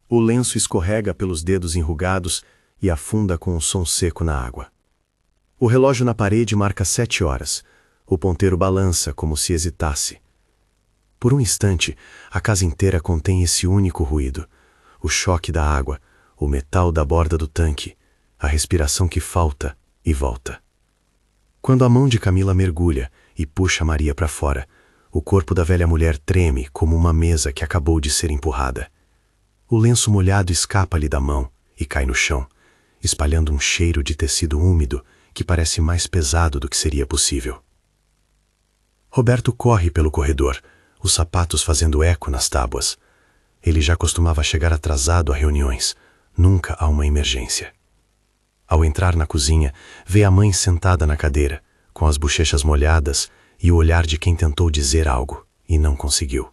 O lenço escorrega pelos dedos enrugados e afunda com um som seco na água. O relógio na parede marca 7 horas. O ponteiro balança como se hesitasse. Por um instante, a casa inteira contém esse único ruído. O choque da água, o metal da borda do tanque, a respiração que falta e volta. Quando a mão de Camila mergulha e puxa Maria para fora, o corpo da velha mulher treme como uma mesa que acabou de ser empurrada. O lenço molhado escapa-lhe da mão e cai no chão, espalhando um cheiro de tecido úmido que parece mais pesado do que seria possível. Roberto corre pelo corredor, os sapatos fazendo eco nas tábuas. Ele já costumava chegar atrasado a reuniões, nunca a uma emergência. Ao entrar na cozinha, vê a mãe sentada na cadeira, com as bochechas molhadas e o olhar de quem tentou dizer algo e não conseguiu.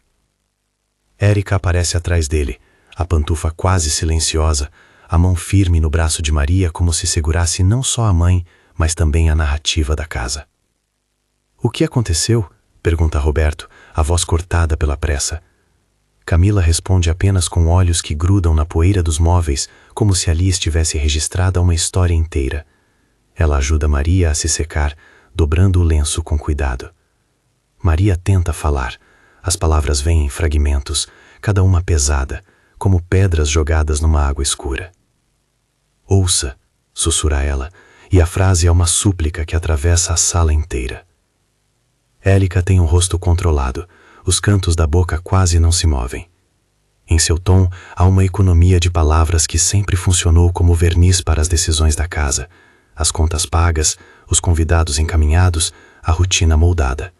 Érica aparece atrás dele, a pantufa quase silenciosa, a mão firme no braço de Maria como se segurasse não só a mãe, mas também a narrativa da casa. O que aconteceu? Pergunta Roberto, a voz cortada pela pressa. Camila responde apenas com olhos que grudam na poeira dos móveis, como se ali estivesse registrada uma história inteira. Ela ajuda Maria a se secar, dobrando o lenço com cuidado. Maria tenta falar. As palavras vêm em fragmentos, cada uma pesada, como pedras jogadas numa água escura. Ouça, sussurra ela, e a frase é uma súplica que atravessa a sala inteira. Élica tem o rosto controlado, os cantos da boca quase não se movem. Em seu tom há uma economia de palavras que sempre funcionou como verniz para as decisões da casa, as contas pagas, os convidados encaminhados, a rotina moldada.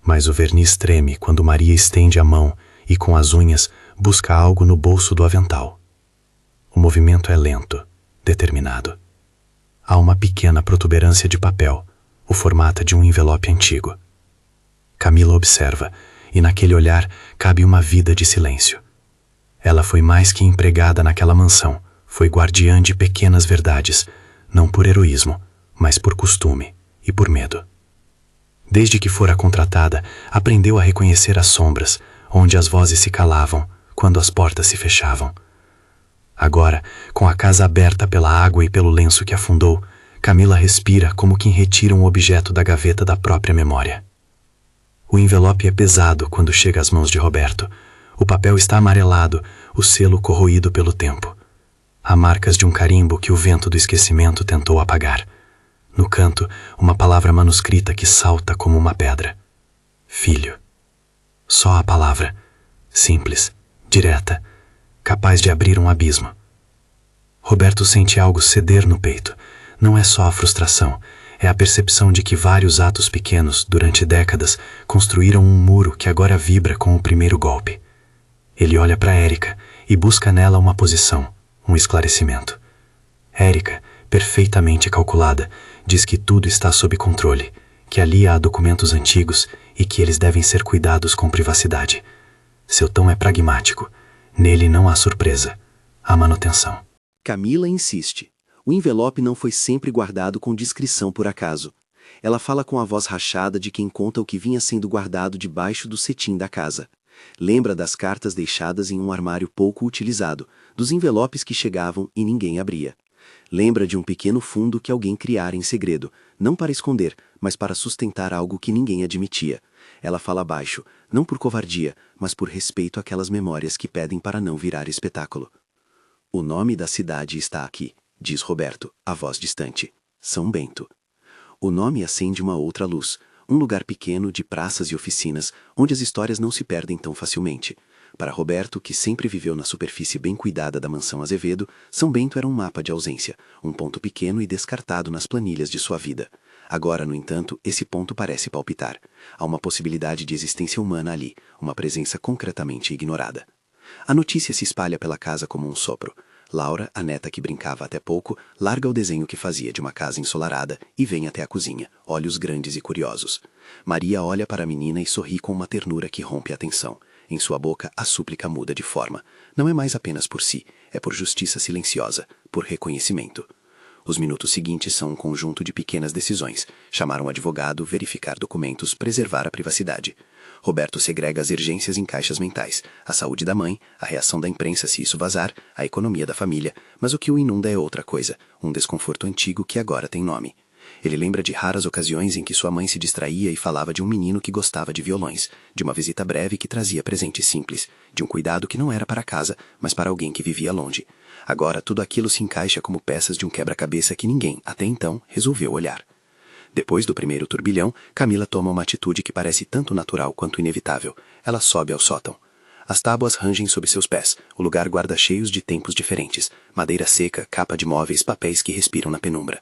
Mas o verniz treme quando Maria estende a mão e, com as unhas, busca algo no bolso do avental. O movimento é lento, determinado. Há uma pequena protuberância de papel, o formato de um envelope antigo. Camila observa, e naquele olhar cabe uma vida de silêncio. Ela foi mais que empregada naquela mansão, foi guardiã de pequenas verdades, não por heroísmo, mas por costume e por medo. Desde que fora contratada, aprendeu a reconhecer as sombras, onde as vozes se calavam, quando as portas se fechavam. Agora, com a casa aberta pela água e pelo lenço que afundou, Camila respira como quem retira um objeto da gaveta da própria memória. O envelope é pesado quando chega às mãos de Roberto. O papel está amarelado, o selo corroído pelo tempo. Há marcas de um carimbo que o vento do esquecimento tentou apagar. No canto, uma palavra manuscrita que salta como uma pedra. Filho. Só a palavra, simples, direta, capaz de abrir um abismo. Roberto sente algo ceder no peito. Não é só a frustração, é a percepção de que vários atos pequenos, durante décadas, construíram um muro que agora vibra com o primeiro golpe. Ele olha para Érica e busca nela uma posição, um esclarecimento. Érica, perfeitamente calculada, diz que tudo está sob controle, que ali há documentos antigos e que eles devem ser cuidados com privacidade. Seu tom é pragmático. Nele não há surpresa, há manutenção. Camila insiste. O envelope não foi sempre guardado com discrição por acaso. Ela fala com a voz rachada de quem conta o que vinha sendo guardado debaixo do cetim da casa. Lembra das cartas deixadas em um armário pouco utilizado, dos envelopes que chegavam e ninguém abria. Lembra de um pequeno fundo que alguém criara em segredo, não para esconder, mas para sustentar algo que ninguém admitia. Ela fala baixo, não por covardia, mas por respeito àquelas memórias que pedem para não virar espetáculo. O nome da cidade está aqui, diz Roberto, a voz distante. São Bento. O nome acende uma outra luz, um lugar pequeno de praças e oficinas, onde as histórias não se perdem tão facilmente. Para Roberto, que sempre viveu na superfície bem cuidada da mansão Azevedo, São Bento era um mapa de ausência, um ponto pequeno e descartado nas planilhas de sua vida. Agora, no entanto, esse ponto parece palpitar. Há uma possibilidade de existência humana ali, uma presença concretamente ignorada. A notícia se espalha pela casa como um sopro. Laura, a neta que brincava até pouco, larga o desenho que fazia de uma casa ensolarada e vem até a cozinha, olhos grandes e curiosos. Maria olha para a menina e sorri com uma ternura que rompe a tensão. Em sua boca, a súplica muda de forma. Não é mais apenas por si, é por justiça silenciosa, por reconhecimento. Os minutos seguintes são um conjunto de pequenas decisões. Chamar um advogado, verificar documentos, preservar a privacidade. Roberto segrega as urgências em caixas mentais, a saúde da mãe, a reação da imprensa se isso vazar, a economia da família, mas o que o inunda é outra coisa, um desconforto antigo que agora tem nome. Ele lembra de raras ocasiões em que sua mãe se distraía e falava de um menino que gostava de violões, de uma visita breve que trazia presentes simples, de um cuidado que não era para casa, mas para alguém que vivia longe. Agora tudo aquilo se encaixa como peças de um quebra-cabeça que ninguém, até então, resolveu olhar. Depois do primeiro turbilhão, Camila toma uma atitude que parece tanto natural quanto inevitável. Ela sobe ao sótão. As tábuas rangem sob seus pés, o lugar guarda cheios de tempos diferentes, madeira seca, capa de móveis, papéis que respiram na penumbra.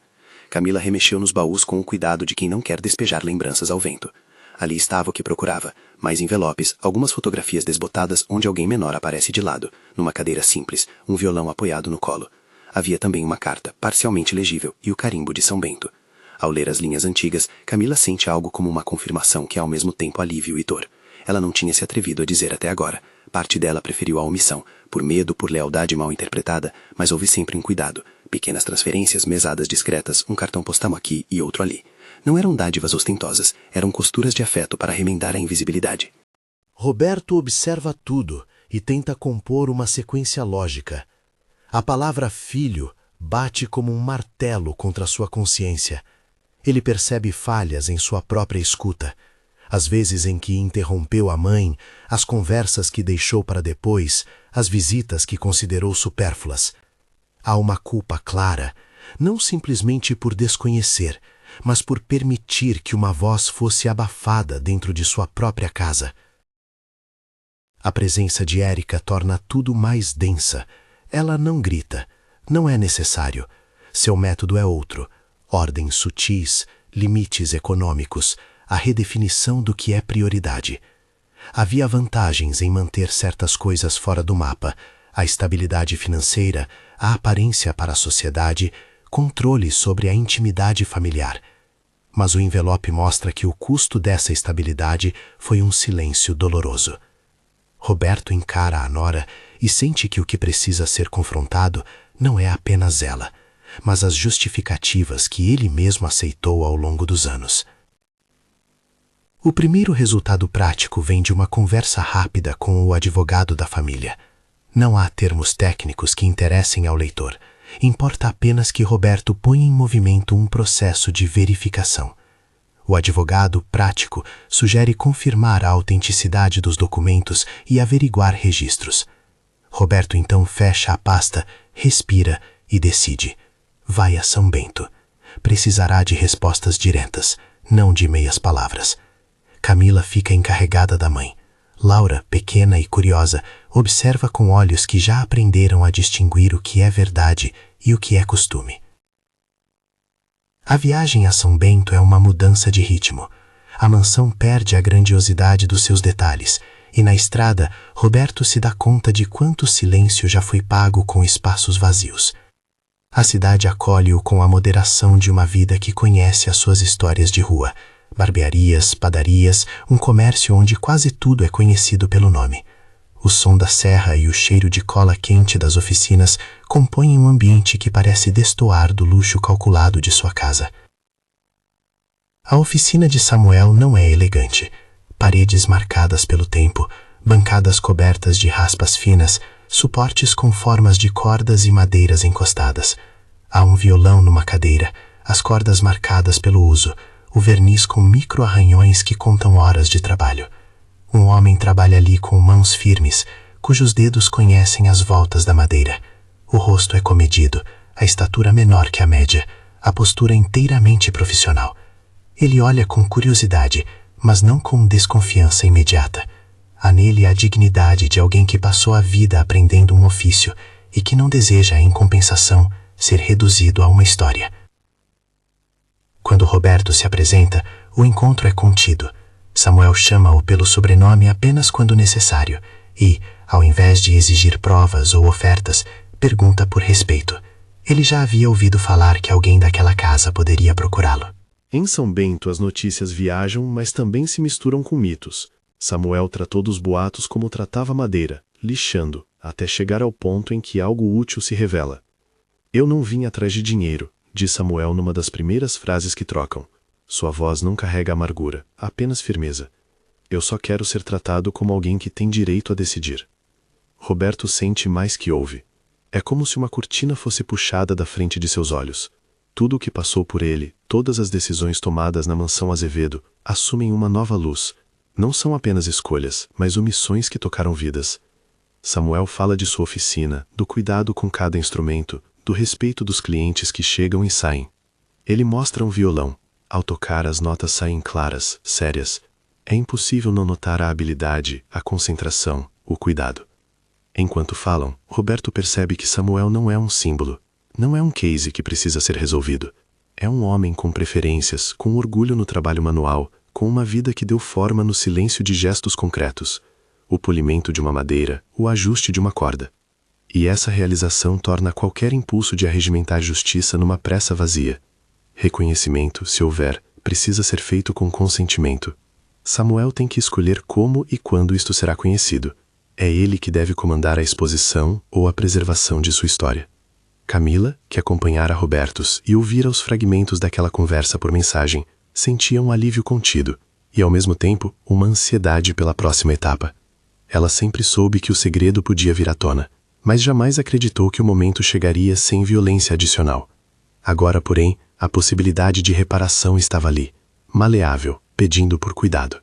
Camila remexeu nos baús com o cuidado de quem não quer despejar lembranças ao vento. Ali estava o que procurava, mais envelopes, algumas fotografias desbotadas onde alguém menor aparece de lado, numa cadeira simples, um violão apoiado no colo. Havia também uma carta, parcialmente legível, e o carimbo de São Bento. Ao ler as linhas antigas, Camila sente algo como uma confirmação que é ao mesmo tempo alívio e dor. Ela não tinha se atrevido a dizer até agora. Parte dela preferiu a omissão, por medo, por lealdade mal interpretada, mas houve sempre um cuidado. Pequenas transferências, mesadas discretas, um cartão postal aqui e outro ali. Não eram dádivas ostentosas, eram costuras de afeto para remendar a invisibilidade. Roberto observa tudo e tenta compor uma sequência lógica. A palavra filho bate como um martelo contra sua consciência. Ele percebe falhas em sua própria escuta. As vezes em que interrompeu a mãe, as conversas que deixou para depois, as visitas que considerou supérfluas. Há uma culpa clara, não simplesmente por desconhecer, mas por permitir que uma voz fosse abafada dentro de sua própria casa. A presença de Érica torna tudo mais densa. Ela não grita, não é necessário. Seu método é outro. Ordens sutis, limites econômicos, a redefinição do que é prioridade. Havia vantagens em manter certas coisas fora do mapa, a estabilidade financeira, a aparência para a sociedade, controle sobre a intimidade familiar. Mas o envelope mostra que o custo dessa estabilidade foi um silêncio doloroso. Roberto encara a nora e sente que o que precisa ser confrontado não é apenas ela, mas as justificativas que ele mesmo aceitou ao longo dos anos. O primeiro resultado prático vem de uma conversa rápida com o advogado da família. Não há termos técnicos que interessem ao leitor. Importa apenas que Roberto ponha em movimento um processo de verificação. O advogado prático sugere confirmar a autenticidade dos documentos e averiguar registros. Roberto então fecha a pasta, respira e decide. Vai a São Bento. Precisará de respostas diretas, não de meias palavras. Camila fica encarregada da mãe. Laura, pequena e curiosa, observa com olhos que já aprenderam a distinguir o que é verdade e o que é costume. A viagem a São Bento é uma mudança de ritmo. A mansão perde a grandiosidade dos seus detalhes, e na estrada, Roberto se dá conta de quanto silêncio já foi pago com espaços vazios. A cidade acolhe-o com a moderação de uma vida que conhece as suas histórias de rua, barbearias, padarias, um comércio onde quase tudo é conhecido pelo nome. O som da serra e o cheiro de cola quente das oficinas compõem um ambiente que parece destoar do luxo calculado de sua casa. A oficina de Samuel não é elegante. Paredes marcadas pelo tempo, bancadas cobertas de raspas finas, suportes com formas de cordas e madeiras encostadas. Há um violão numa cadeira, as cordas marcadas pelo uso, o verniz com micro-arranhões que contam horas de trabalho. Um homem trabalha ali com mãos firmes, cujos dedos conhecem as voltas da madeira. O rosto é comedido, a estatura menor que a média, a postura inteiramente profissional. Ele olha com curiosidade, mas não com desconfiança imediata. Há nele a dignidade de alguém que passou a vida aprendendo um ofício e que não deseja, em compensação, ser reduzido a uma história. Quando Roberto se apresenta, o encontro é contido. Samuel chama-o pelo sobrenome apenas quando necessário e, ao invés de exigir provas ou ofertas, pergunta por respeito. Ele já havia ouvido falar que alguém daquela casa poderia procurá-lo. Em São Bento as notícias viajam, mas também se misturam com mitos. Samuel tratou dos boatos como tratava madeira, lixando, até chegar ao ponto em que algo útil se revela. Eu não vim atrás de dinheiro, diz Samuel numa das primeiras frases que trocam. Sua voz não carrega amargura, apenas firmeza. Eu só quero ser tratado como alguém que tem direito a decidir. Roberto sente mais que ouve. É como se uma cortina fosse puxada da frente de seus olhos. Tudo o que passou por ele, todas as decisões tomadas na mansão Azevedo, assumem uma nova luz. Não são apenas escolhas, mas omissões que tocaram vidas. Samuel fala de sua oficina, do cuidado com cada instrumento, do respeito dos clientes que chegam e saem. Ele mostra um violão. Ao tocar, as notas saem claras, sérias. É impossível não notar a habilidade, a concentração, o cuidado. Enquanto falam, Roberto percebe que Samuel não é um símbolo. Não é um case que precisa ser resolvido. É um homem com preferências, com orgulho no trabalho manual, com uma vida que deu forma no silêncio de gestos concretos. O polimento de uma madeira, o ajuste de uma corda. E essa realização torna qualquer impulso de arregimentar justiça numa pressa vazia. Reconhecimento, se houver, precisa ser feito com consentimento. Samuel tem que escolher como e quando isto será conhecido. É ele que deve comandar a exposição ou a preservação de sua história. Camila, que acompanhara Robertos e ouvira os fragmentos daquela conversa por mensagem, sentia um alívio contido e, ao mesmo tempo, uma ansiedade pela próxima etapa. Ela sempre soube que o segredo podia vir à tona, mas jamais acreditou que o momento chegaria sem violência adicional. Agora, porém, a possibilidade de reparação estava ali, maleável, pedindo por cuidado.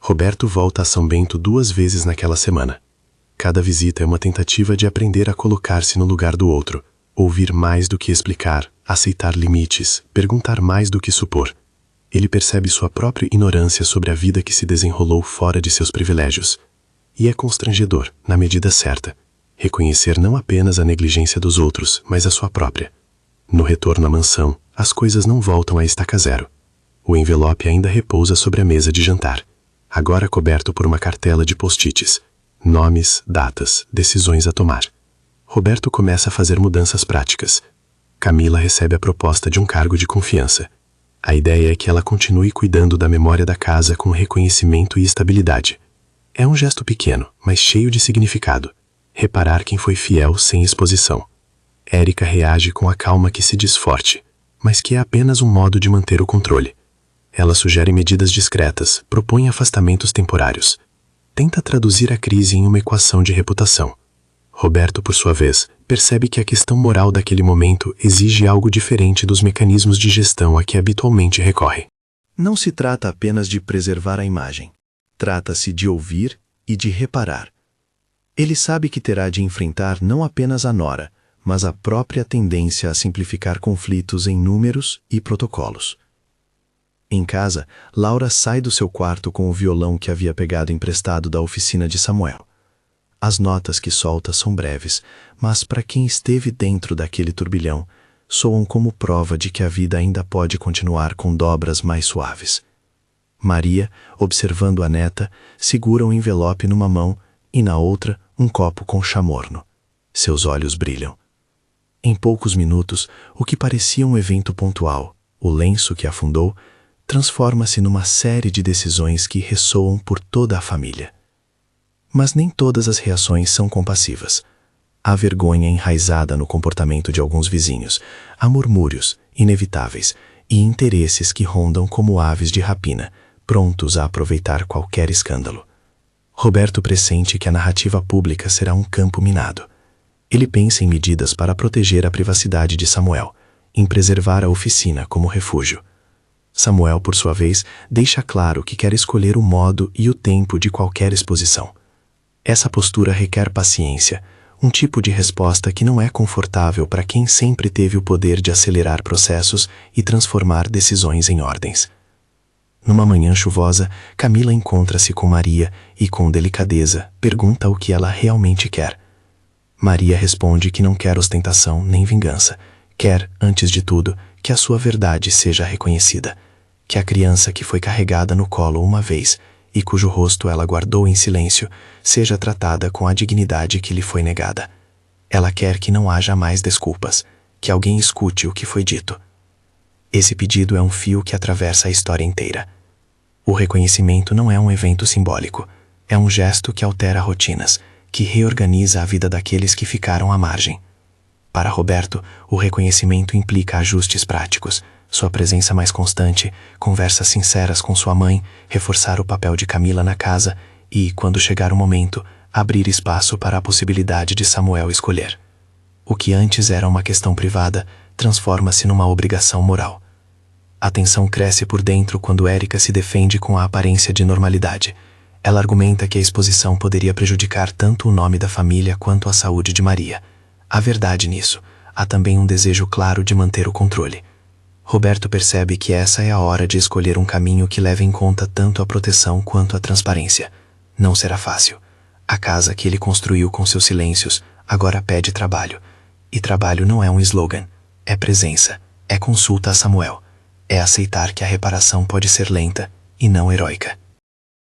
Roberto volta a São Bento 2 vezes naquela semana. Cada visita é uma tentativa de aprender a colocar-se no lugar do outro, ouvir mais do que explicar, aceitar limites, perguntar mais do que supor. Ele percebe sua própria ignorância sobre a vida que se desenrolou fora de seus privilégios. E é constrangedor, na medida certa, reconhecer não apenas a negligência dos outros, mas a sua própria. No retorno à mansão, as coisas não voltam à estaca zero. O envelope ainda repousa sobre a mesa de jantar, agora coberto por uma cartela de post-its. Nomes, datas, decisões a tomar. Roberto começa a fazer mudanças práticas. Camila recebe a proposta de um cargo de confiança. A ideia é que ela continue cuidando da memória da casa com reconhecimento e estabilidade. É um gesto pequeno, mas cheio de significado. Reparar quem foi fiel sem exposição. Érica reage com a calma que se diz forte, mas que é apenas um modo de manter o controle. Ela sugere medidas discretas, propõe afastamentos temporários. Tenta traduzir a crise em uma equação de reputação. Roberto, por sua vez, percebe que a questão moral daquele momento exige algo diferente dos mecanismos de gestão a que habitualmente recorre. Não se trata apenas de preservar a imagem. Trata-se de ouvir e de reparar. Ele sabe que terá de enfrentar não apenas a nora, mas a própria tendência a simplificar conflitos em números e protocolos. Em casa, Laura sai do seu quarto com o violão que havia pegado emprestado da oficina de Samuel. As notas que solta são breves, mas para quem esteve dentro daquele turbilhão, soam como prova de que a vida ainda pode continuar com dobras mais suaves. Maria, observando a neta, segura um envelope numa mão e na outra um copo com chá morno. Seus olhos brilham. Em poucos minutos, o que parecia um evento pontual, o lenço que afundou, transforma-se numa série de decisões que ressoam por toda a família. Mas nem todas as reações são compassivas. Há vergonha enraizada no comportamento de alguns vizinhos, há murmúrios inevitáveis e interesses que rondam como aves de rapina, prontos a aproveitar qualquer escândalo. Roberto pressente que a narrativa pública será um campo minado. Ele pensa em medidas para proteger a privacidade de Samuel, em preservar a oficina como refúgio. Samuel, por sua vez, deixa claro que quer escolher o modo e o tempo de qualquer exposição. Essa postura requer paciência, um tipo de resposta que não é confortável para quem sempre teve o poder de acelerar processos e transformar decisões em ordens. Numa manhã chuvosa, Camila encontra-se com Maria e, com delicadeza, pergunta o que ela realmente quer. Maria responde que não quer ostentação nem vingança. Quer, antes de tudo, que a sua verdade seja reconhecida, que a criança que foi carregada no colo uma vez e cujo rosto ela guardou em silêncio seja tratada com a dignidade que lhe foi negada. Ela quer que não haja mais desculpas, que alguém escute o que foi dito. Esse pedido é um fio que atravessa a história inteira. O reconhecimento não é um evento simbólico, é um gesto que altera rotinas, que reorganiza a vida daqueles que ficaram à margem. Para Roberto, o reconhecimento implica ajustes práticos, sua presença mais constante, conversas sinceras com sua mãe, reforçar o papel de Camila na casa e, quando chegar o momento, abrir espaço para a possibilidade de Samuel escolher. O que antes era uma questão privada transforma-se numa obrigação moral. A tensão cresce por dentro quando Érica se defende com a aparência de normalidade. Ela argumenta que a exposição poderia prejudicar tanto o nome da família quanto a saúde de Maria. Há verdade nisso. Há também um desejo claro de manter o controle. Roberto percebe que essa é a hora de escolher um caminho que leve em conta tanto a proteção quanto a transparência. Não será fácil. A casa que ele construiu com seus silêncios agora pede trabalho. E trabalho não é um slogan. É presença. É consulta a Samuel. É aceitar que a reparação pode ser lenta e não heróica.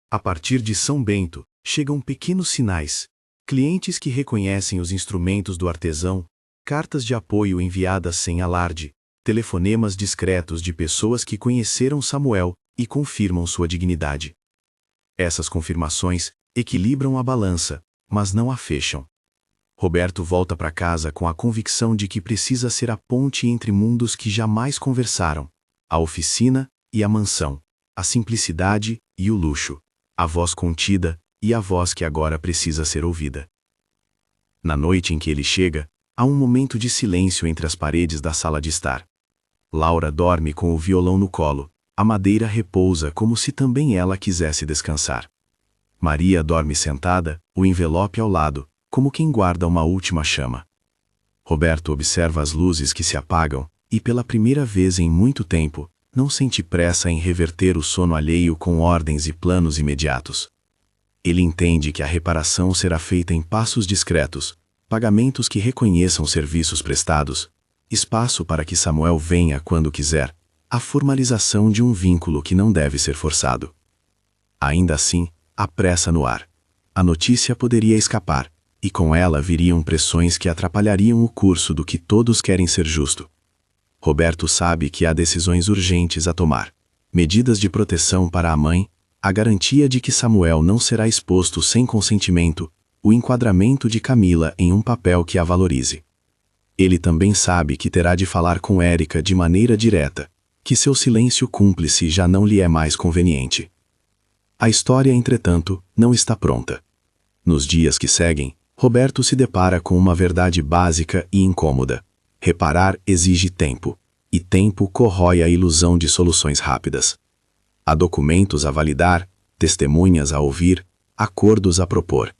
A partir de São Bento, chegam pequenos sinais. Clientes que reconhecem os instrumentos do artesão, cartas de apoio enviadas sem alarde, telefonemas discretos de pessoas que conheceram Samuel e confirmam sua dignidade. Essas confirmações equilibram a balança, mas não a fecham. Roberto volta para casa com a convicção de que precisa ser a ponte entre mundos que jamais conversaram: a oficina e a mansão, a simplicidade e o luxo, a voz contida e a voz que agora precisa ser ouvida. Na noite em que ele chega, há um momento de silêncio entre as paredes da sala de estar. Laura dorme com o violão no colo, a madeira repousa como se também ela quisesse descansar. Maria dorme sentada, o envelope ao lado, como quem guarda uma última chama. Roberto observa as luzes que se apagam e, pela primeira vez em muito tempo, não sente pressa em reverter o sono alheio com ordens e planos imediatos. Ele entende que a reparação será feita em passos discretos, pagamentos que reconheçam serviços prestados, espaço para que Samuel venha quando quiser, a formalização de um vínculo que não deve ser forçado. Ainda assim, há pressa no ar. A notícia poderia escapar, e com ela viriam pressões que atrapalhariam o curso do que todos querem ser justo. Roberto sabe que há decisões urgentes a tomar, medidas de proteção para a mãe, a garantia de que Samuel não será exposto sem consentimento, o enquadramento de Camila em um papel que a valorize. Ele também sabe que terá de falar com Érica de maneira direta, que seu silêncio cúmplice já não lhe é mais conveniente. A história, entretanto, não está pronta. Nos dias que seguem, Roberto se depara com uma verdade básica e incômoda. Reparar exige tempo, e tempo corrói a ilusão de soluções rápidas. Há documentos a validar, testemunhas a ouvir, acordos a propor.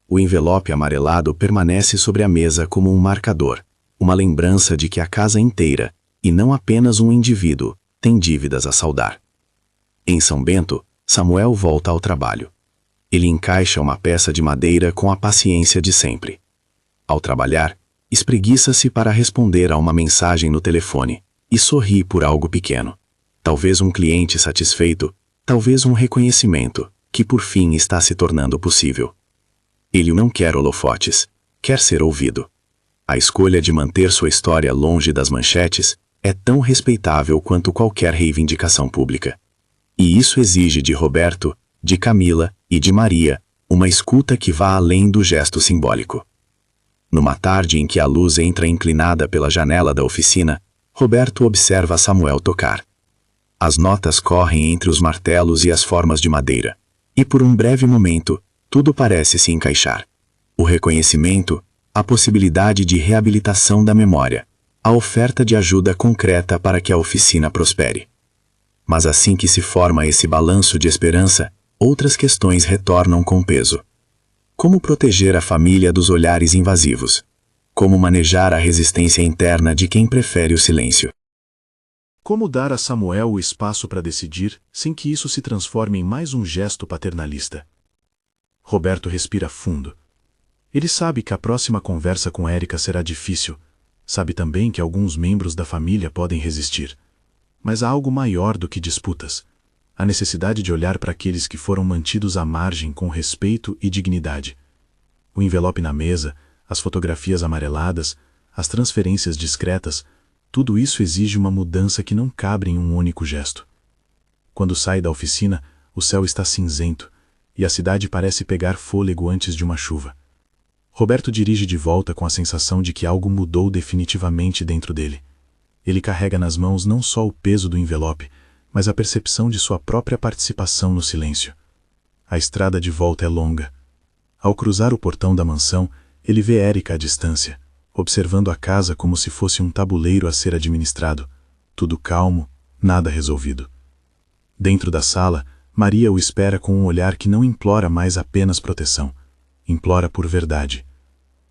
O envelope amarelado permanece sobre a mesa como um marcador, uma lembrança de que a casa inteira, e não apenas um indivíduo, tem dívidas a saldar. Em São Bento, Samuel volta ao trabalho. Ele encaixa uma peça de madeira com a paciência de sempre. Ao trabalhar, espreguiça-se para responder a uma mensagem no telefone e sorri por algo pequeno. Talvez um cliente satisfeito, talvez um reconhecimento, que por fim está se tornando possível. Ele não quer holofotes, quer ser ouvido. A escolha de manter sua história longe das manchetes é tão respeitável quanto qualquer reivindicação pública. E isso exige de Roberto, de Camila e de Maria uma escuta que vá além do gesto simbólico. Numa tarde em que a luz entra inclinada pela janela da oficina, Roberto observa Samuel tocar. As notas correm entre os martelos e as formas de madeira, e por um breve momento, tudo parece se encaixar. O reconhecimento, a possibilidade de reabilitação da memória, a oferta de ajuda concreta para que a oficina prospere. Mas assim que se forma esse balanço de esperança, outras questões retornam com peso. Como proteger a família dos olhares invasivos? Como manejar a resistência interna de quem prefere o silêncio? Como dar a Samuel o espaço para decidir, sem que isso se transforme em mais um gesto paternalista? Roberto respira fundo. Ele sabe que a próxima conversa com Érica será difícil. Sabe também que alguns membros da família podem resistir. Mas há algo maior do que disputas. A necessidade de olhar para aqueles que foram mantidos à margem com respeito e dignidade. O envelope na mesa, as fotografias amareladas, as transferências discretas, tudo isso exige uma mudança que não cabe em um único gesto. Quando sai da oficina, o céu está cinzento, e a cidade parece pegar fôlego antes de uma chuva. Roberto dirige de volta com a sensação de que algo mudou definitivamente dentro dele. Ele carrega nas mãos não só o peso do envelope, mas a percepção de sua própria participação no silêncio. A estrada de volta é longa. Ao cruzar o portão da mansão, ele vê Érica à distância, observando a casa como se fosse um tabuleiro a ser administrado. Tudo calmo, nada resolvido. Dentro da sala, Maria o espera com um olhar que não implora mais apenas proteção. Implora por verdade.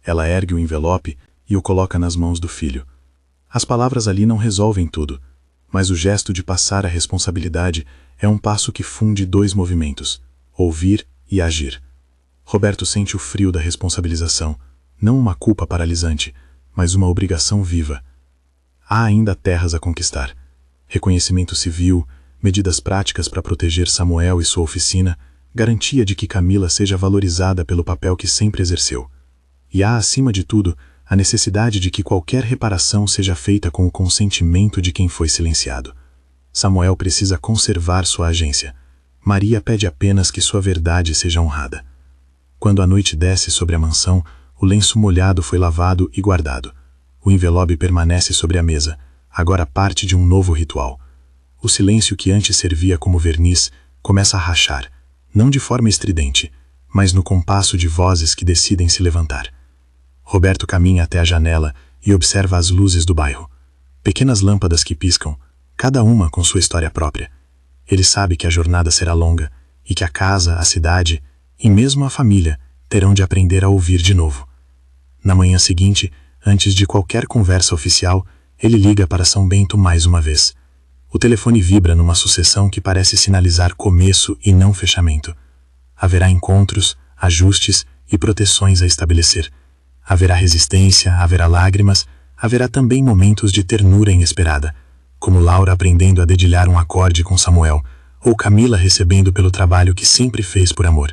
Ela ergue o envelope e o coloca nas mãos do filho. As palavras ali não resolvem tudo, mas o gesto de passar a responsabilidade é um passo que funde dois movimentos: ouvir e agir. Roberto sente o frio da responsabilização, não uma culpa paralisante, mas uma obrigação viva. Há ainda terras a conquistar. Reconhecimento civil, medidas práticas para proteger Samuel e sua oficina, garantia de que Camila seja valorizada pelo papel que sempre exerceu. E há, acima de tudo, a necessidade de que qualquer reparação seja feita com o consentimento de quem foi silenciado. Samuel precisa conservar sua agência. Maria pede apenas que sua verdade seja honrada. Quando a noite desce sobre a mansão, o lenço molhado foi lavado e guardado. O envelope permanece sobre a mesa, agora parte de um novo ritual. O silêncio que antes servia como verniz começa a rachar, não de forma estridente, mas no compasso de vozes que decidem se levantar. Roberto caminha até a janela e observa as luzes do bairro. Pequenas lâmpadas que piscam, cada uma com sua história própria. Ele sabe que a jornada será longa e que a casa, a cidade e mesmo a família terão de aprender a ouvir de novo. Na manhã seguinte, antes de qualquer conversa oficial, ele liga para São Bento mais uma vez. O telefone vibra numa sucessão que parece sinalizar começo e não fechamento. Haverá encontros, ajustes e proteções a estabelecer. Haverá resistência, haverá lágrimas, haverá também momentos de ternura inesperada, como Laura aprendendo a dedilhar um acorde com Samuel, ou Camila recebendo pelo trabalho que sempre fez por amor.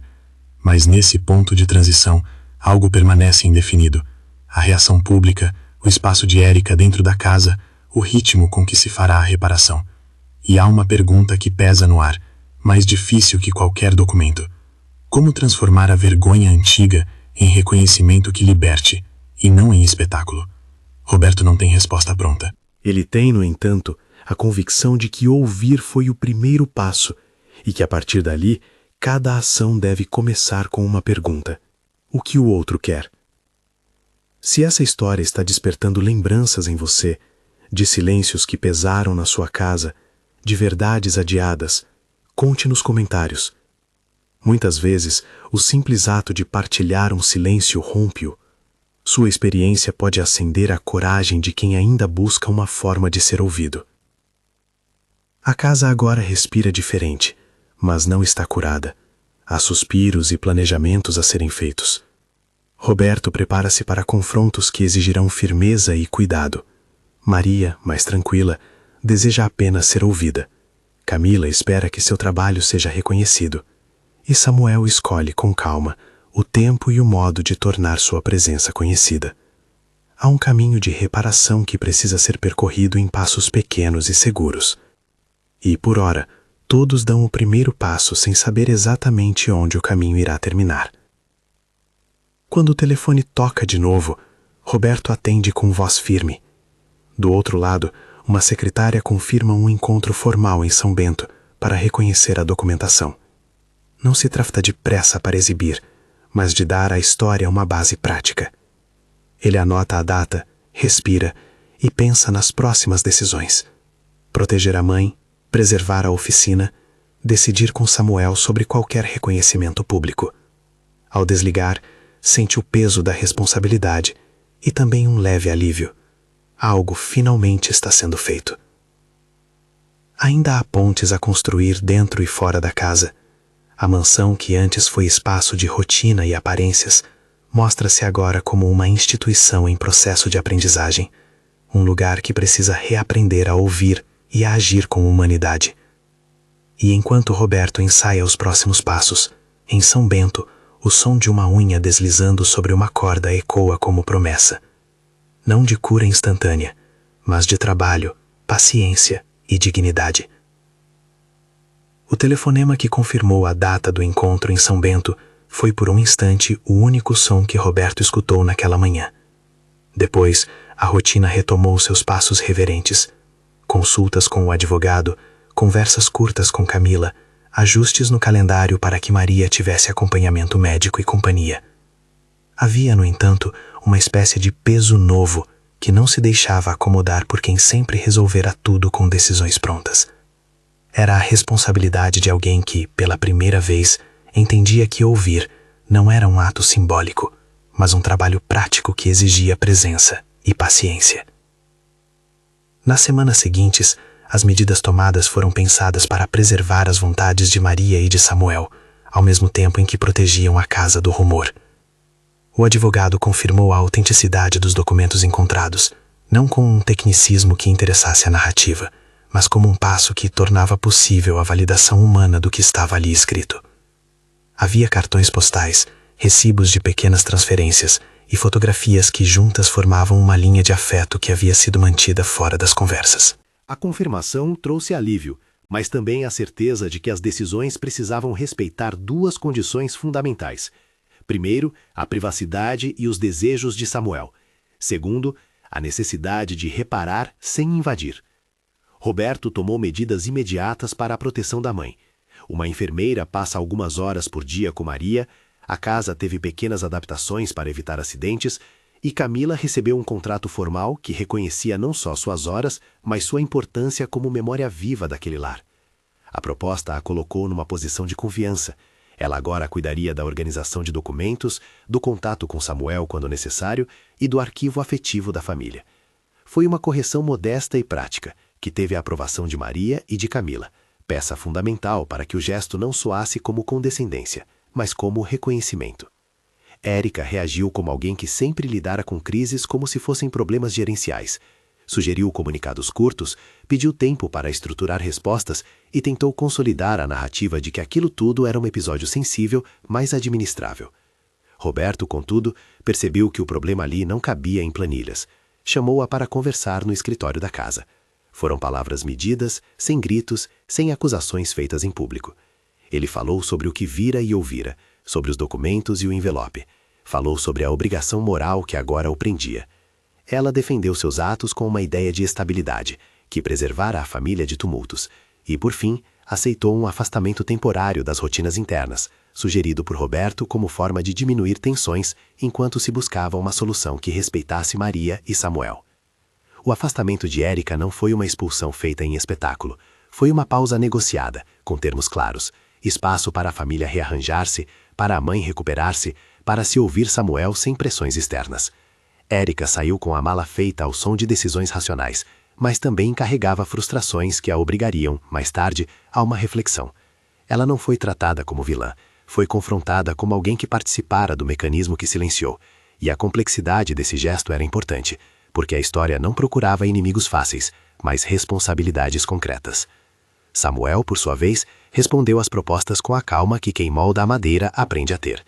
Mas nesse ponto de transição, algo permanece indefinido. A reação pública, o espaço de Érica dentro da casa, o ritmo com que se fará a reparação. E há uma pergunta que pesa no ar, mais difícil que qualquer documento. Como transformar a vergonha antiga em reconhecimento que liberte, e não em espetáculo? Roberto não tem resposta pronta. Ele tem, no entanto, a convicção de que ouvir foi o primeiro passo e que, a partir dali, cada ação deve começar com uma pergunta: o que o outro quer? Se essa história está despertando lembranças em você, de silêncios que pesaram na sua casa, de verdades adiadas, conte nos comentários. Muitas vezes, o simples ato de partilhar um silêncio rompe-o. Sua experiência pode acender a coragem de quem ainda busca uma forma de ser ouvido. A casa agora respira diferente, mas não está curada. Há suspiros e planejamentos a serem feitos. Roberto prepara-se para confrontos que exigirão firmeza e cuidado. Maria, mais tranquila, deseja apenas ser ouvida. Camila espera que seu trabalho seja reconhecido. E Samuel escolhe com calma o tempo e o modo de tornar sua presença conhecida. Há um caminho de reparação que precisa ser percorrido em passos pequenos e seguros. E, por ora, todos dão o primeiro passo sem saber exatamente onde o caminho irá terminar. Quando o telefone toca de novo, Roberto atende com voz firme. Do outro lado, uma secretária confirma um encontro formal em São Bento para reconhecer a documentação. Não se trata de pressa para exibir, mas de dar à história uma base prática. Ele anota a data, respira e pensa nas próximas decisões. Proteger a mãe, preservar a oficina, decidir com Samuel sobre qualquer reconhecimento público. Ao desligar, sente o peso da responsabilidade e também um leve alívio. Algo finalmente está sendo feito. Ainda há pontes a construir dentro e fora da casa. A mansão, que antes foi espaço de rotina e aparências, mostra-se agora como uma instituição em processo de aprendizagem, um lugar que precisa reaprender a ouvir e a agir com humanidade. E enquanto Roberto ensaia os próximos passos, em São Bento, o som de uma unha deslizando sobre uma corda ecoa como promessa. Não de cura instantânea, mas de trabalho, paciência e dignidade. O telefonema que confirmou a data do encontro em São Bento foi por um instante o único som que Roberto escutou naquela manhã. Depois, a rotina retomou seus passos reverentes. Consultas com o advogado, conversas curtas com Camila, ajustes no calendário para que Maria tivesse acompanhamento médico e companhia. Havia, no entanto, uma espécie de peso novo que não se deixava acomodar por quem sempre resolvera tudo com decisões prontas. Era a responsabilidade de alguém que, pela primeira vez, entendia que ouvir não era um ato simbólico, mas um trabalho prático que exigia presença e paciência. Nas semanas seguintes, as medidas tomadas foram pensadas para preservar as vontades de Maria e de Samuel, ao mesmo tempo em que protegiam a casa do rumor. O advogado confirmou a autenticidade dos documentos encontrados, não com um tecnicismo que interessasse a narrativa, mas como um passo que tornava possível a validação humana do que estava ali escrito. Havia cartões postais, recibos de pequenas transferências e fotografias que juntas formavam uma linha de afeto que havia sido mantida fora das conversas. A confirmação trouxe alívio, mas também a certeza de que as decisões precisavam respeitar duas condições fundamentais. Primeiro, a privacidade e os desejos de Samuel. Segundo, a necessidade de reparar sem invadir. Roberto tomou medidas imediatas para a proteção da mãe. Uma enfermeira passa algumas horas por dia com Maria, a casa teve pequenas adaptações para evitar acidentes e Camila recebeu um contrato formal que reconhecia não só suas horas, mas sua importância como memória viva daquele lar. A proposta a colocou numa posição de confiança. Ela agora cuidaria da organização de documentos, do contato com Samuel quando necessário e do arquivo afetivo da família. Foi uma correção modesta e prática, que teve a aprovação de Maria e de Camila, peça fundamental para que o gesto não soasse como condescendência, mas como reconhecimento. Érica reagiu como alguém que sempre lidara com crises como se fossem problemas gerenciais. Sugeriu comunicados curtos, pediu tempo para estruturar respostas e tentou consolidar a narrativa de que aquilo tudo era um episódio sensível, mas administrável. Roberto, contudo, percebeu que o problema ali não cabia em planilhas. Chamou-a para conversar no escritório da casa. Foram palavras medidas, sem gritos, sem acusações feitas em público. Ele falou sobre o que vira e ouvira, sobre os documentos e o envelope. Falou sobre a obrigação moral que agora o prendia. Ela defendeu seus atos com uma ideia de estabilidade, que preservara a família de tumultos, e, por fim, aceitou um afastamento temporário das rotinas internas, sugerido por Roberto como forma de diminuir tensões enquanto se buscava uma solução que respeitasse Maria e Samuel. O afastamento de Érica não foi uma expulsão feita em espetáculo, foi uma pausa negociada, com termos claros, espaço para a família rearranjar-se, para a mãe recuperar-se, para se ouvir Samuel sem pressões externas. Érica saiu com a mala feita ao som de decisões racionais, mas também carregava frustrações que a obrigariam, mais tarde, a uma reflexão. Ela não foi tratada como vilã, foi confrontada como alguém que participara do mecanismo que silenciou, e a complexidade desse gesto era importante, porque a história não procurava inimigos fáceis, mas responsabilidades concretas. Samuel, por sua vez, respondeu às propostas com a calma que quem molda a madeira aprende a ter.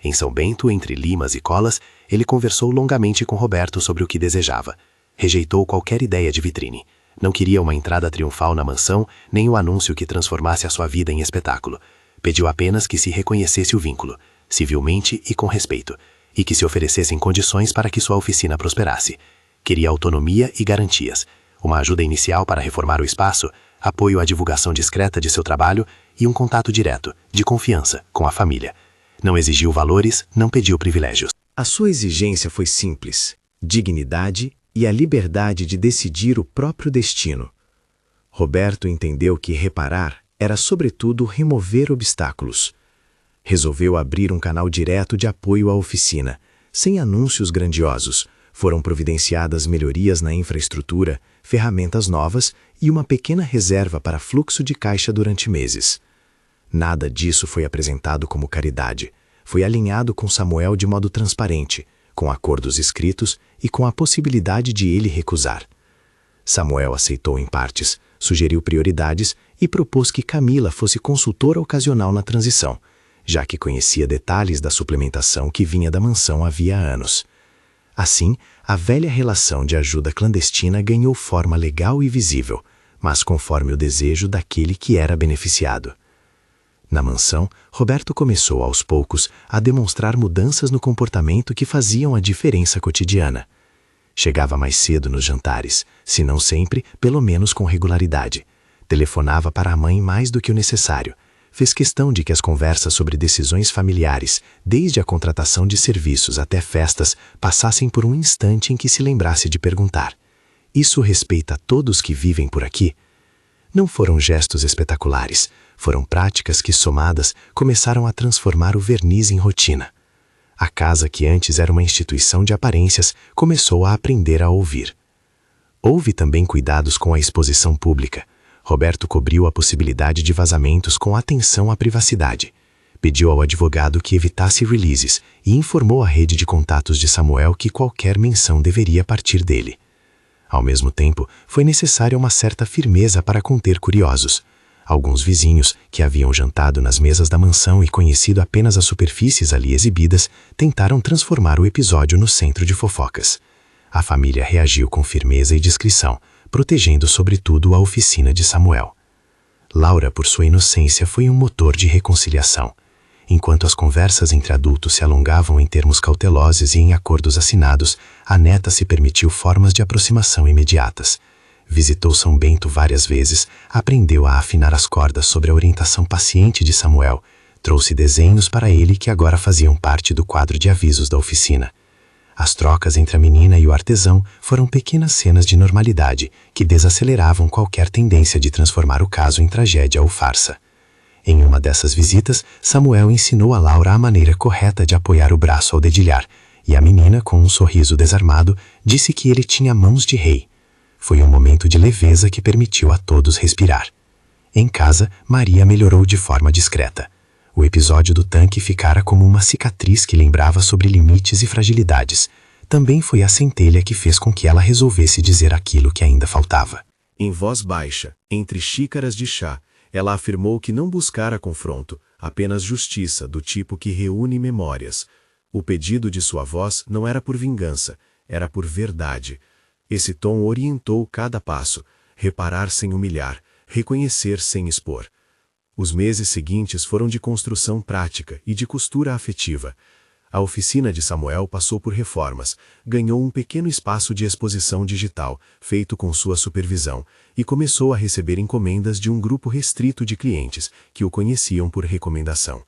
Em São Bento, entre limas e colas, ele conversou longamente com Roberto sobre o que desejava. Rejeitou qualquer ideia de vitrine. Não queria uma entrada triunfal na mansão, nem o anúncio que transformasse a sua vida em espetáculo. Pediu apenas que se reconhecesse o vínculo, civilmente e com respeito, e que se oferecessem condições para que sua oficina prosperasse. Queria autonomia e garantias, uma ajuda inicial para reformar o espaço, apoio à divulgação discreta de seu trabalho e um contato direto, de confiança, com a família. Não exigiu valores, não pediu privilégios. A sua exigência foi simples: dignidade e a liberdade de decidir o próprio destino. Roberto entendeu que reparar era, sobretudo, remover obstáculos. Resolveu abrir um canal direto de apoio à oficina, sem anúncios grandiosos. Foram providenciadas melhorias na infraestrutura, ferramentas novas e uma pequena reserva para fluxo de caixa durante meses. Nada disso foi apresentado como caridade. Foi alinhado com Samuel de modo transparente, com acordos escritos e com a possibilidade de ele recusar. Samuel aceitou em partes, sugeriu prioridades e propôs que Camila fosse consultora ocasional na transição, já que conhecia detalhes da suplementação que vinha da mansão havia anos. Assim, a velha relação de ajuda clandestina ganhou forma legal e visível, mas conforme o desejo daquele que era beneficiado. Na mansão, Roberto começou aos poucos a demonstrar mudanças no comportamento que faziam a diferença cotidiana. Chegava mais cedo nos jantares, se não sempre, pelo menos com regularidade. Telefonava para a mãe mais do que o necessário. Fez questão de que as conversas sobre decisões familiares, desde a contratação de serviços até festas, passassem por um instante em que se lembrasse de perguntar: "Isso respeita a todos que vivem por aqui?" Não foram gestos espetaculares, foram práticas que, somadas, começaram a transformar o verniz em rotina. A casa, que antes era uma instituição de aparências, começou a aprender a ouvir. Houve também cuidados com a exposição pública. Roberto cobriu a possibilidade de vazamentos com atenção à privacidade. Pediu ao advogado que evitasse releases e informou a rede de contatos de Samuel que qualquer menção deveria partir dele. Ao mesmo tempo, foi necessária uma certa firmeza para conter curiosos. Alguns vizinhos, que haviam jantado nas mesas da mansão e conhecido apenas as superfícies ali exibidas, tentaram transformar o episódio no centro de fofocas. A família reagiu com firmeza e discrição, protegendo sobretudo a oficina de Samuel. Laura, por sua inocência, foi um motor de reconciliação. Enquanto as conversas entre adultos se alongavam em termos cautelosos e em acordos assinados, a neta se permitiu formas de aproximação imediatas. Visitou São Bento várias vezes, aprendeu a afinar as cordas sobre a orientação paciente de Samuel, trouxe desenhos para ele que agora faziam parte do quadro de avisos da oficina. As trocas entre a menina e o artesão foram pequenas cenas de normalidade que desaceleravam qualquer tendência de transformar o caso em tragédia ou farsa. Em uma dessas visitas, Samuel ensinou a Laura a maneira correta de apoiar o braço ao dedilhar, e a menina, com um sorriso desarmado, disse que ele tinha mãos de rei. Foi um momento de leveza que permitiu a todos respirar. Em casa, Maria melhorou de forma discreta. O episódio do tanque ficara como uma cicatriz que lembrava sobre limites e fragilidades. Também foi a centelha que fez com que ela resolvesse dizer aquilo que ainda faltava. Em voz baixa, entre xícaras de chá, ela afirmou que não buscara confronto, apenas justiça do tipo que reúne memórias. O pedido de sua voz não era por vingança, era por verdade. Esse tom orientou cada passo: reparar sem humilhar, reconhecer sem expor. Os meses seguintes foram de construção prática e de costura afetiva. A oficina de Samuel passou por reformas, ganhou um pequeno espaço de exposição digital, feito com sua supervisão, e começou a receber encomendas de um grupo restrito de clientes, que o conheciam por recomendação.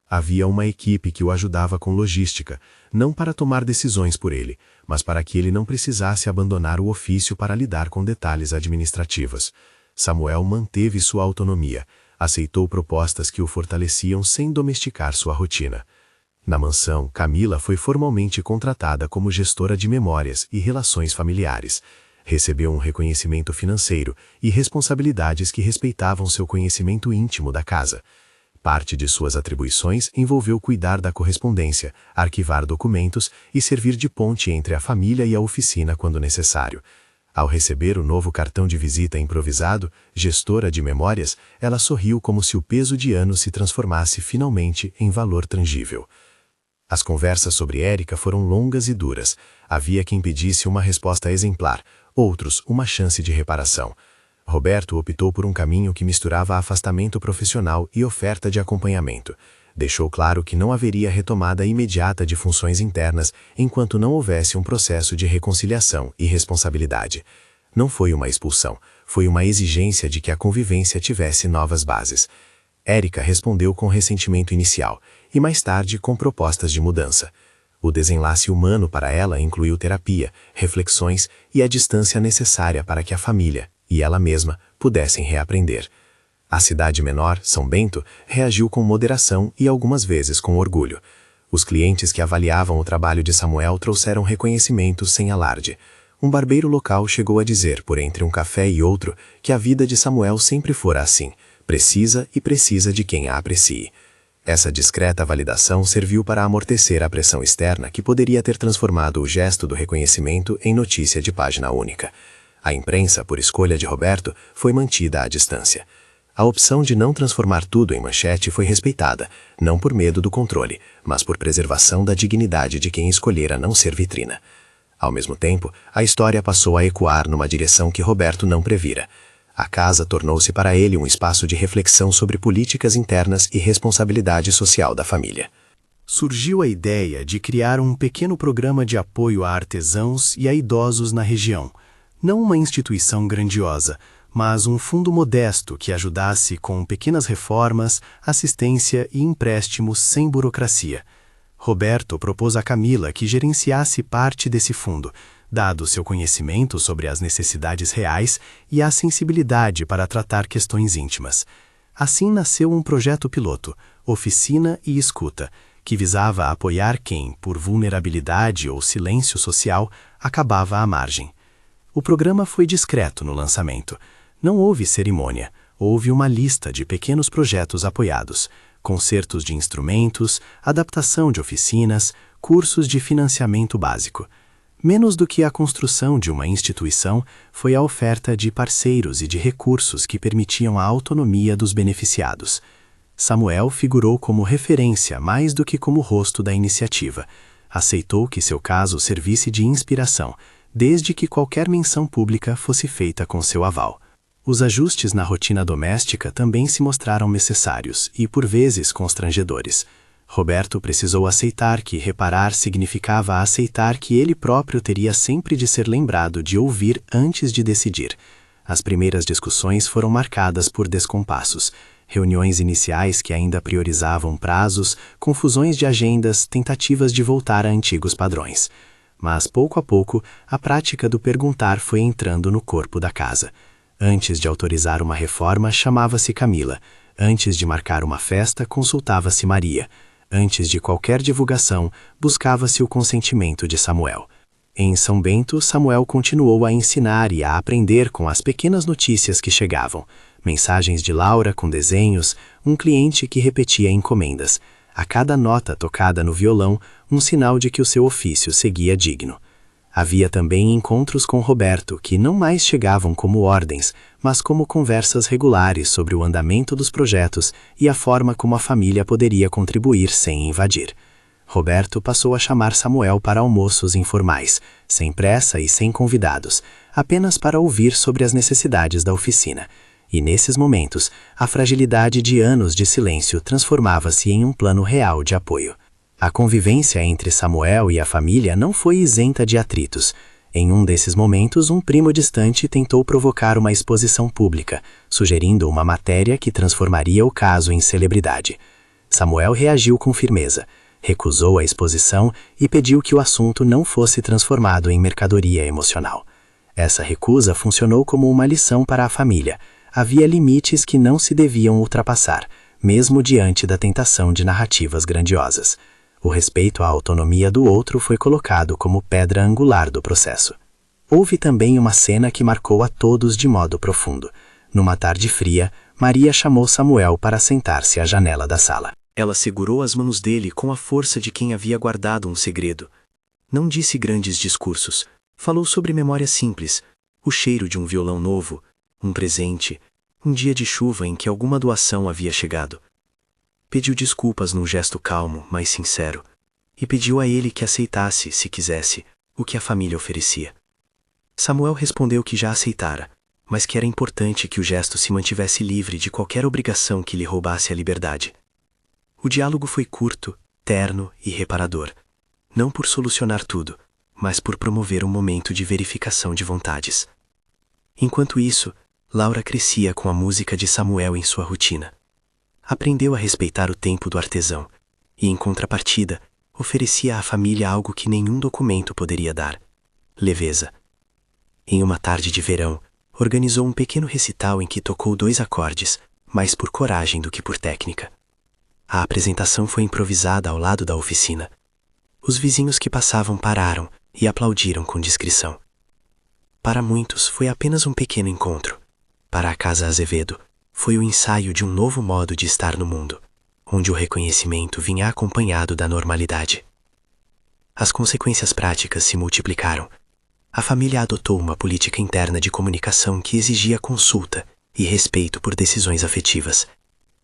Havia uma equipe que o ajudava com logística, não para tomar decisões por ele, mas para que ele não precisasse abandonar o ofício para lidar com detalhes administrativos. Samuel manteve sua autonomia, aceitou propostas que o fortaleciam sem domesticar sua rotina. Na mansão, Camila foi formalmente contratada como gestora de memórias e relações familiares. Recebeu um reconhecimento financeiro e responsabilidades que respeitavam seu conhecimento íntimo da casa. Parte de suas atribuições envolveu cuidar da correspondência, arquivar documentos e servir de ponte entre a família e a oficina quando necessário. Ao receber o novo cartão de visita improvisado, gestora de memórias, ela sorriu como se o peso de anos se transformasse finalmente em valor tangível. As conversas sobre Érica foram longas e duras. Havia quem pedisse uma resposta exemplar, outros uma chance de reparação. Roberto optou por um caminho que misturava afastamento profissional e oferta de acompanhamento. Deixou claro que não haveria retomada imediata de funções internas enquanto não houvesse um processo de reconciliação e responsabilidade. Não foi uma expulsão, foi uma exigência de que a convivência tivesse novas bases. Érica respondeu com ressentimento inicial e mais tarde com propostas de mudança. O desenlace humano para ela incluiu terapia, reflexões e a distância necessária para que a família e ela mesma pudessem reaprender. A cidade menor, São Bento, reagiu com moderação e algumas vezes com orgulho. Os clientes que avaliavam o trabalho de Samuel trouxeram reconhecimentos sem alarde. Um barbeiro local chegou a dizer, por entre um café e outro, que a vida de Samuel sempre fora assim, precisa de quem a aprecie. Essa discreta validação serviu para amortecer a pressão externa que poderia ter transformado o gesto do reconhecimento em notícia de página única. A imprensa, por escolha de Roberto, foi mantida à distância. A opção de não transformar tudo em manchete foi respeitada, não por medo do controle, mas por preservação da dignidade de quem escolhera não ser vitrina. Ao mesmo tempo, a história passou a ecoar numa direção que Roberto não previra. A casa tornou-se para ele um espaço de reflexão sobre políticas internas e responsabilidade social da família. surgiu a ideia de criar um pequeno programa de apoio a artesãos e a idosos na região. Não uma instituição grandiosa, mas um fundo modesto que ajudasse com pequenas reformas, assistência e empréstimos sem burocracia. Roberto propôs a Camila que gerenciasse parte desse fundo, dado seu conhecimento sobre as necessidades reais e a sensibilidade para tratar questões íntimas. Assim nasceu um projeto piloto, Oficina e Escuta, que visava apoiar quem, por vulnerabilidade ou silêncio social, acabava à margem. O programa foi discreto no lançamento. Não houve cerimônia, houve uma lista de pequenos projetos apoiados, consertos de instrumentos, adaptação de oficinas, cursos de financiamento básico. Menos do que a construção de uma instituição foi a oferta de parceiros e de recursos que permitiam a autonomia dos beneficiados. Samuel figurou como referência mais do que como rosto da iniciativa. Aceitou que seu caso servisse de inspiração, desde que qualquer menção pública fosse feita com seu aval. Os ajustes na rotina doméstica também se mostraram necessários e, por vezes, constrangedores. Roberto precisou aceitar que reparar significava aceitar que ele próprio teria sempre de ser lembrado de ouvir antes de decidir. As primeiras discussões foram marcadas por descompassos, reuniões iniciais que ainda priorizavam prazos, confusões de agendas, tentativas de voltar a antigos padrões. Mas, pouco a pouco, a prática do perguntar foi entrando no corpo da casa. Antes de autorizar uma reforma, chamava-se Camila. Antes de marcar uma festa, consultava-se Maria. Antes de qualquer divulgação, buscava-se o consentimento de Samuel. Em São Bento, Samuel continuou a ensinar e a aprender com as pequenas notícias que chegavam. Mensagens de Laura com desenhos, um cliente que repetia encomendas. A cada nota tocada no violão, um sinal de que o seu ofício seguia digno. Havia também encontros com Roberto, que não mais chegavam como ordens, mas como conversas regulares sobre o andamento dos projetos e a forma como a família poderia contribuir sem invadir. Roberto passou a chamar Samuel para almoços informais, sem pressa e sem convidados, apenas para ouvir sobre as necessidades da oficina. E nesses momentos, a fragilidade de anos de silêncio transformava-se em um plano real de apoio. A convivência entre Samuel e a família não foi isenta de atritos. Em um desses momentos, um primo distante tentou provocar uma exposição pública, sugerindo uma matéria que transformaria o caso em celebridade. Samuel reagiu com firmeza, recusou a exposição e pediu que o assunto não fosse transformado em mercadoria emocional. Essa recusa funcionou como uma lição para a família. Havia limites que não se deviam ultrapassar, mesmo diante da tentação de narrativas grandiosas. O respeito à autonomia do outro foi colocado como pedra angular do processo. Houve também uma cena que marcou a todos de modo profundo. Numa tarde fria, Maria chamou Samuel para sentar-se à janela da sala. Ela segurou as mãos dele com a força de quem havia guardado um segredo. Não disse grandes discursos. Falou sobre memórias simples, o cheiro de um violão novo, um presente, um dia de chuva em que alguma doação havia chegado. Pediu desculpas num gesto calmo, mas sincero, e pediu a ele que aceitasse, se quisesse, o que a família oferecia. Samuel respondeu que já aceitara, mas que era importante que o gesto se mantivesse livre de qualquer obrigação que lhe roubasse a liberdade. O diálogo foi curto, terno e reparador, não por solucionar tudo, mas por promover um momento de verificação de vontades. Enquanto isso, Laura crescia com a música de Samuel em sua rotina. Aprendeu a respeitar o tempo do artesão e, em contrapartida, oferecia à família algo que nenhum documento poderia dar: leveza. Em uma tarde de verão, organizou um pequeno recital em que tocou 2 acordes, mais por coragem do que por técnica. A apresentação foi improvisada ao lado da oficina. Os vizinhos que passavam pararam e aplaudiram com discrição. Para muitos, foi apenas um pequeno encontro. Para a Casa Azevedo, foi o ensaio de um novo modo de estar no mundo, onde o reconhecimento vinha acompanhado da normalidade. As consequências práticas se multiplicaram. A família adotou uma política interna de comunicação que exigia consulta e respeito por decisões afetivas.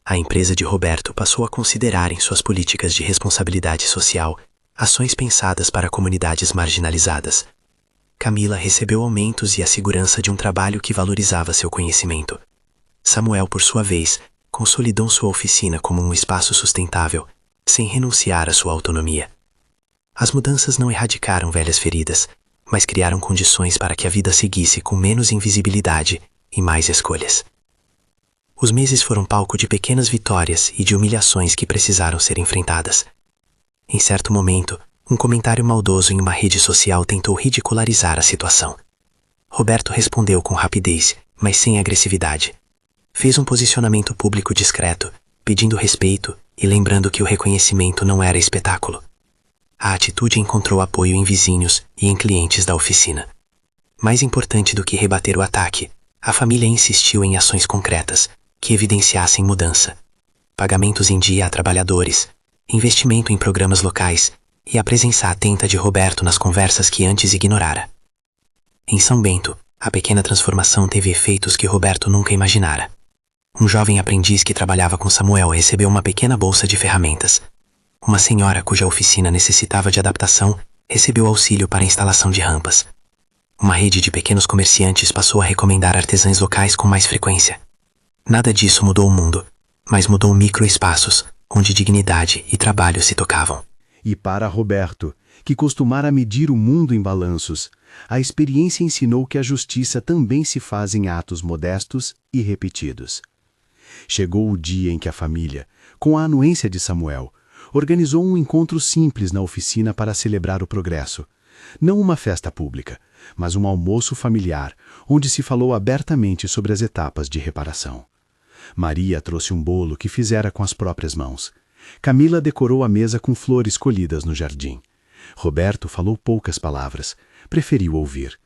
A empresa de Roberto passou a considerar em suas políticas de responsabilidade social ações pensadas para comunidades marginalizadas. Camila recebeu aumentos e a segurança de um trabalho que valorizava seu conhecimento. Samuel, por sua vez, consolidou sua oficina como um espaço sustentável, sem renunciar à sua autonomia. As mudanças não erradicaram velhas feridas, mas criaram condições para que a vida seguisse com menos invisibilidade e mais escolhas. Os meses foram palco de pequenas vitórias e de humilhações que precisaram ser enfrentadas. Em certo momento, um comentário maldoso em uma rede social tentou ridicularizar a situação. Roberto respondeu com rapidez, mas sem agressividade. Fez um posicionamento público discreto, pedindo respeito e lembrando que o reconhecimento não era espetáculo. A atitude encontrou apoio em vizinhos e em clientes da oficina. Mais importante do que rebater o ataque, a família insistiu em ações concretas, que evidenciassem mudança. Pagamentos em dia a trabalhadores, investimento em programas locais e a presença atenta de Roberto nas conversas que antes ignorara. Em São Bento, a pequena transformação teve efeitos que Roberto nunca imaginara. Um jovem aprendiz que trabalhava com Samuel recebeu uma pequena bolsa de ferramentas. Uma senhora cuja oficina necessitava de adaptação recebeu auxílio para a instalação de rampas. Uma rede de pequenos comerciantes passou a recomendar artesãos locais com mais frequência. Nada disso mudou o mundo, mas mudou microespaços, onde dignidade e trabalho se tocavam. E para Roberto, que costumara medir o mundo em balanços, a experiência ensinou que a justiça também se faz em atos modestos e repetidos. Chegou o dia em que a família, com a anuência de Samuel, organizou um encontro simples na oficina para celebrar o progresso. Não uma festa pública, mas um almoço familiar, onde se falou abertamente sobre as etapas de reparação. Maria trouxe um bolo que fizera com as próprias mãos. Camila decorou a mesa com flores colhidas no jardim. Roberto falou poucas palavras, preferiu ouvir.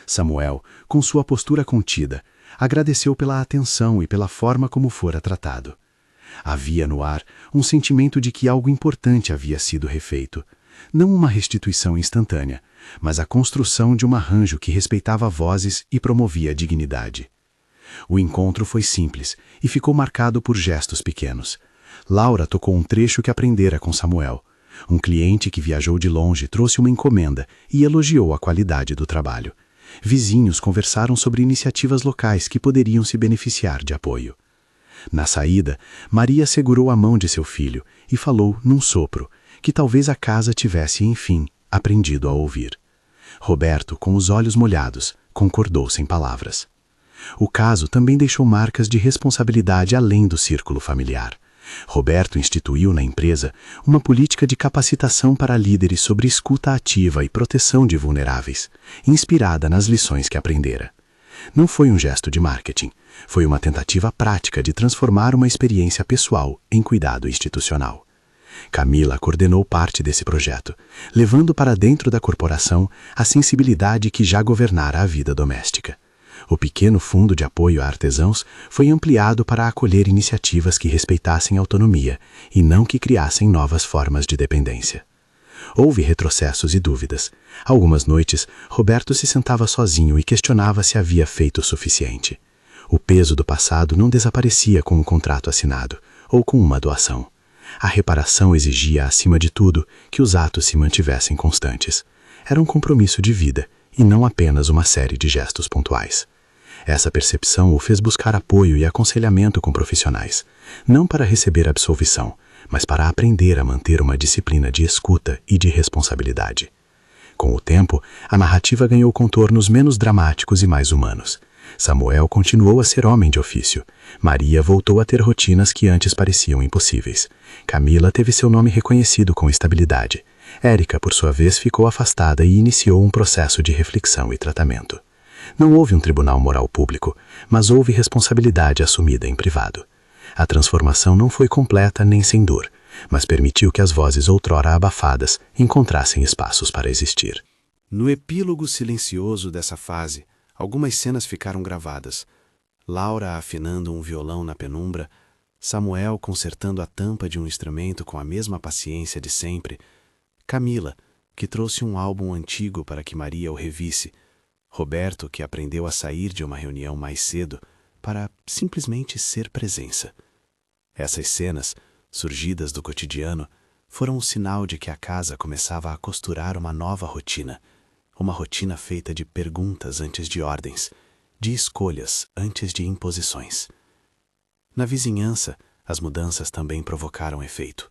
Samuel, com sua postura contida, agradeceu pela atenção e pela forma como fora tratado. Havia no ar um sentimento de que algo importante havia sido refeito. Não uma restituição instantânea, mas a construção de um arranjo que respeitava vozes e promovia a dignidade. O encontro foi simples e ficou marcado por gestos pequenos. Laura tocou um trecho que aprendera com Samuel. Um cliente que viajou de longe trouxe uma encomenda e elogiou a qualidade do trabalho. Vizinhos conversaram sobre iniciativas locais que poderiam se beneficiar de apoio. Na saída, Maria segurou a mão de seu filho e falou, num sopro, que talvez a casa tivesse, enfim, aprendido a ouvir. Roberto, com os olhos molhados, concordou sem palavras. O caso também deixou marcas de responsabilidade além do círculo familiar. Roberto instituiu na empresa uma política de capacitação para líderes sobre escuta ativa e proteção de vulneráveis, inspirada nas lições que aprendera. Não foi um gesto de marketing, foi uma tentativa prática de transformar uma experiência pessoal em cuidado institucional. Camila coordenou parte desse projeto, levando para dentro da corporação a sensibilidade que já governara a vida doméstica. O pequeno fundo de apoio a artesãos foi ampliado para acolher iniciativas que respeitassem a autonomia e não que criassem novas formas de dependência. Houve retrocessos e dúvidas. Algumas noites, Roberto se sentava sozinho e questionava se havia feito o suficiente. O peso do passado não desaparecia com um contrato assinado ou com uma doação. A reparação exigia, acima de tudo, que os atos se mantivessem constantes. Era um compromisso de vida e não apenas uma série de gestos pontuais. Essa percepção o fez buscar apoio e aconselhamento com profissionais, não para receber absolvição, mas para aprender a manter uma disciplina de escuta e de responsabilidade. Com o tempo, a narrativa ganhou contornos menos dramáticos e mais humanos. Samuel continuou a ser homem de ofício. Maria voltou a ter rotinas que antes pareciam impossíveis. Camila teve seu nome reconhecido com estabilidade. Érica, por sua vez, ficou afastada e iniciou um processo de reflexão e tratamento. Não houve um tribunal moral público, mas houve responsabilidade assumida em privado. A transformação não foi completa nem sem dor, mas permitiu que as vozes outrora abafadas encontrassem espaços para existir. No epílogo silencioso dessa fase, algumas cenas ficaram gravadas. Laura afinando um violão na penumbra, Samuel consertando a tampa de um instrumento com a mesma paciência de sempre, Camila, que trouxe um álbum antigo para que Maria o revisse, Roberto, que aprendeu a sair de uma reunião mais cedo para simplesmente ser presença. Essas cenas, surgidas do cotidiano, foram um sinal de que a casa começava a costurar uma nova rotina, uma rotina feita de perguntas antes de ordens, de escolhas antes de imposições. Na vizinhança, as mudanças também provocaram efeito.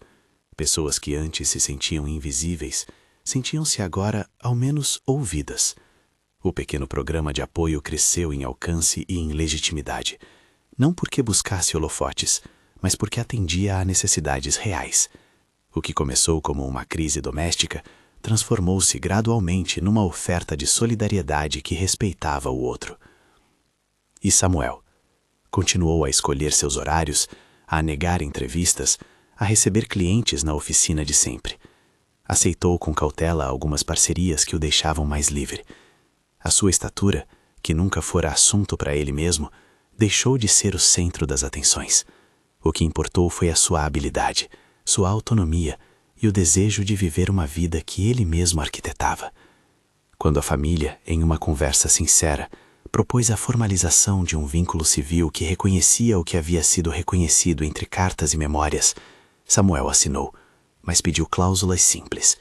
Pessoas que antes se sentiam invisíveis, sentiam-se agora, ao menos, ouvidas. O pequeno programa de apoio cresceu em alcance e em legitimidade, não porque buscasse holofotes, mas porque atendia a necessidades reais. O que começou como uma crise doméstica transformou-se gradualmente numa oferta de solidariedade que respeitava o outro. E Samuel? Continuou a escolher seus horários, a negar entrevistas, a receber clientes na oficina de sempre. Aceitou com cautela algumas parcerias que o deixavam mais livre. A sua estatura, que nunca fora assunto para ele mesmo, deixou de ser o centro das atenções. O que importou foi a sua habilidade, sua autonomia e o desejo de viver uma vida que ele mesmo arquitetava. Quando a família, em uma conversa sincera, propôs a formalização de um vínculo civil que reconhecia o que havia sido reconhecido entre cartas e memórias, Samuel assinou, mas pediu cláusulas simples: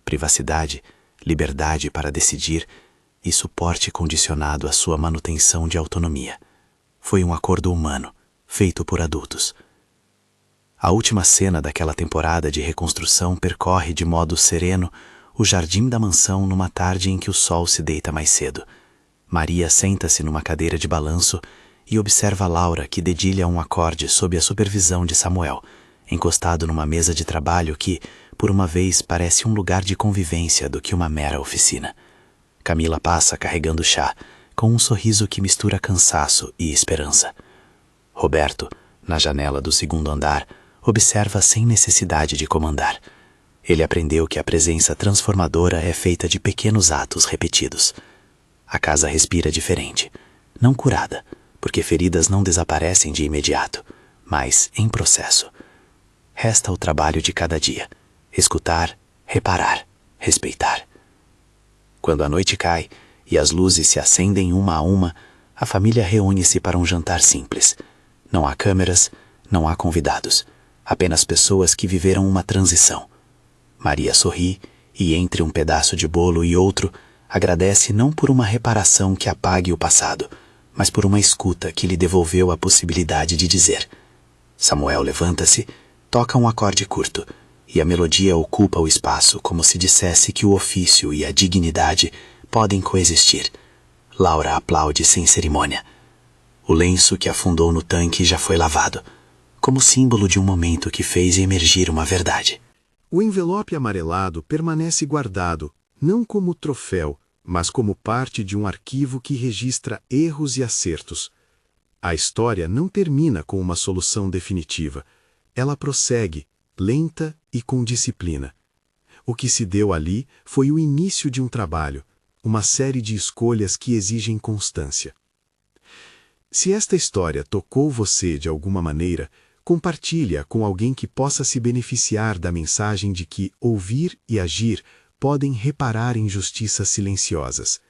privacidade, liberdade para decidir e suporte condicionado à sua manutenção de autonomia. Foi um acordo humano, feito por adultos. A última cena daquela temporada de reconstrução percorre de modo sereno o jardim da mansão numa tarde em que o sol se deita mais cedo. Maria senta-se numa cadeira de balanço e observa Laura, que dedilha um acorde sob a supervisão de Samuel, encostado numa mesa de trabalho que, por uma vez, parece um lugar de convivência do que uma mera oficina. Camila passa carregando chá, com um sorriso que mistura cansaço e esperança. Roberto, na janela do segundo andar, observa sem necessidade de comandar. Ele aprendeu que a presença transformadora é feita de pequenos atos repetidos. A casa respira diferente, não curada, porque feridas não desaparecem de imediato, mas em processo. Resta o trabalho de cada dia: escutar, reparar, respeitar. Quando a noite cai e as luzes se acendem uma a uma, a família reúne-se para um jantar simples. Não há câmeras, não há convidados, apenas pessoas que viveram uma transição. Maria sorri e, entre um pedaço de bolo e outro, agradece não por uma reparação que apague o passado, mas por uma escuta que lhe devolveu a possibilidade de dizer. Samuel levanta-se, toca um acorde curto, e a melodia ocupa o espaço como se dissesse que o ofício e a dignidade podem coexistir. Laura aplaude sem cerimônia. O lenço que afundou no tanque já foi lavado, como símbolo de um momento que fez emergir uma verdade. O envelope amarelado permanece guardado, não como troféu, mas como parte de um arquivo que registra erros e acertos. A história não termina com uma solução definitiva. Ela prossegue, lenta e com disciplina. O que se deu ali foi o início de um trabalho, uma série de escolhas que exigem constância. Se esta história tocou você de alguma maneira, compartilhe-a com alguém que possa se beneficiar da mensagem de que ouvir e agir podem reparar injustiças silenciosas.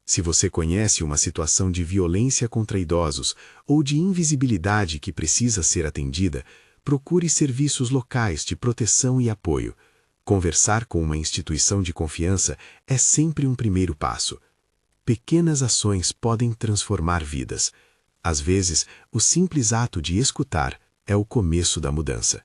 Se você conhece uma situação de violência contra idosos ou de invisibilidade que precisa ser atendida, procure serviços locais de proteção e apoio. Conversar com uma instituição de confiança é sempre um primeiro passo. Pequenas ações podem transformar vidas. Às vezes, o simples ato de escutar é o começo da mudança.